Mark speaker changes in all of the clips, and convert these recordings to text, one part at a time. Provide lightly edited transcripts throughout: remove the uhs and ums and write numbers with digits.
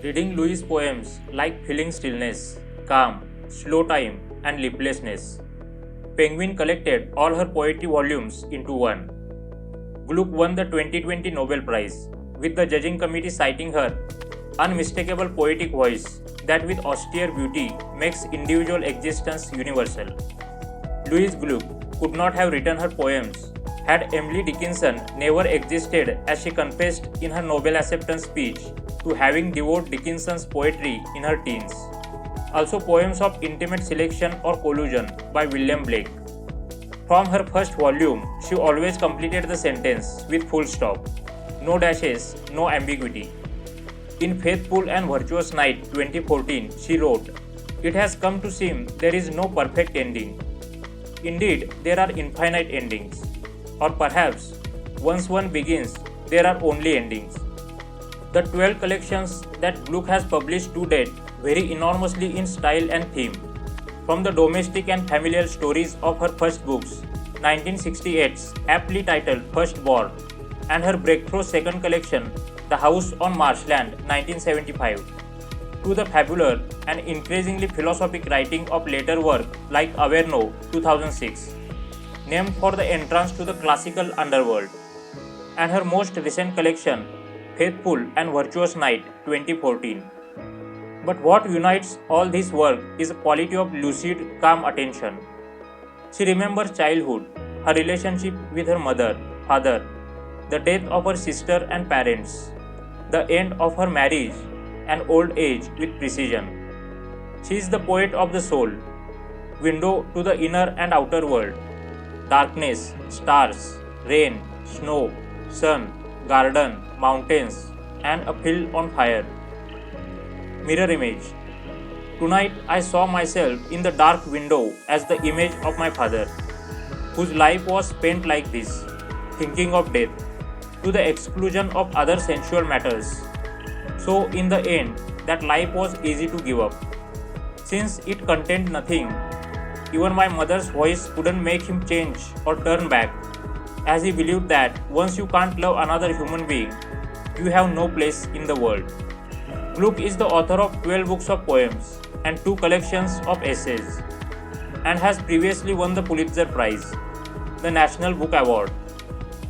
Speaker 1: Reading Louise' poems like feeling stillness, calm, slow time, and leaflessness. Penguin collected all her poetry volumes into one. Glück won the 2020 Nobel Prize, with the judging committee citing her unmistakable poetic voice that with austere beauty makes individual existence universal. Louise Gluck could not have written her poems had Emily Dickinson never existed, as she confessed in her Nobel acceptance speech to having devoured Dickinson's poetry in her teens. Also poems of intimate selection or collusion by William Blake. From her first volume, she always completed the sentence with full stop, no dashes, no ambiguity. In Faithful and Virtuous Night 2014, she wrote, "It has come to seem there is no perfect ending. Indeed, there are infinite endings. Or perhaps, once one begins, there are only endings." The 12 collections that Glück has published to date vary enormously in style and theme. From the domestic and familial stories of her first books, 1968's aptly titled Firstborn, and her breakthrough second collection, The House on Marshland 1975, to the fabular and increasingly philosophic writing of later work like Averno 2006, named for the entrance to the classical underworld, and her most recent collection, Faithful and Virtuous Night 2014. But what unites all this work is a quality of lucid, calm attention. She remembers childhood, her relationship with her mother, father, the death of her sister and parents, the end of her marriage, and old age with precision. She is the poet of the soul, window to the inner and outer world, darkness, stars, rain, snow, sun, garden, mountains, and a field on fire. Mirror image. Tonight I saw myself in the dark window as the image of my father, whose life was spent like this, thinking of death, to the exclusion of other sensual matters. So in the end, that life was easy to give up. Since it contained nothing, even my mother's voice couldn't make him change or turn back, as he believed that once you can't love another human being, you have no place in the world. Glück is the author of 12 books of poems and 2 collections of essays, and has previously won the Pulitzer Prize, the National Book Award,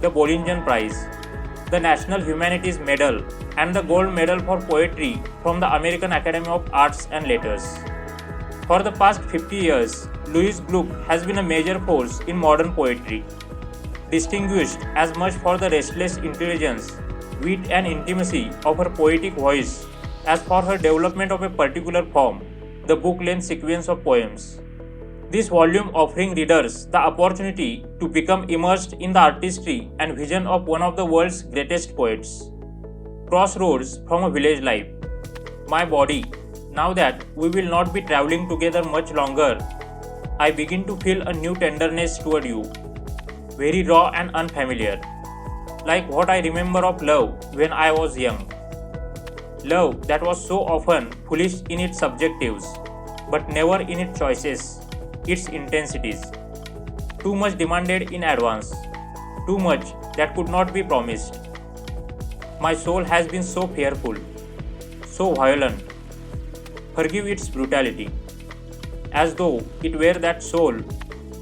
Speaker 1: the Bollingen Prize, the National Humanities Medal, and the Gold Medal for Poetry from the American Academy of Arts and Letters. For the past 50 years, Louise Gluck has been a major force in modern poetry, distinguished as much for the restless intelligence, wit, and intimacy of her poetic voice as for her development of a particular form, the book-length sequence of poems. This volume offering readers the opportunity to become immersed in the artistry and vision of one of the world's greatest poets. Crossroads from a village life. My body, now that we will not be traveling together much longer, I begin to feel a new tenderness toward you, very raw and unfamiliar, like what I remember of love when I was young. Love that was so often foolish in its subjectives, but never in its choices, its intensities. Too much demanded in advance, too much that could not be promised. My soul has been so fearful, so violent. Forgive its brutality. As though it were that soul,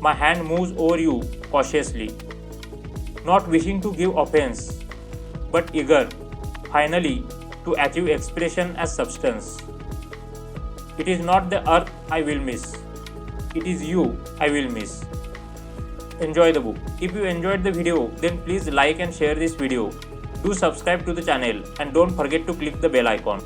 Speaker 1: my hand moves over you cautiously, not wishing to give offense, but eager, finally, to achieve expression as substance. It is not the earth I will miss, it is you I will miss. Enjoy the book. If you enjoyed the video, then please like and share this video. Do subscribe to the channel and don't forget to click the bell icon.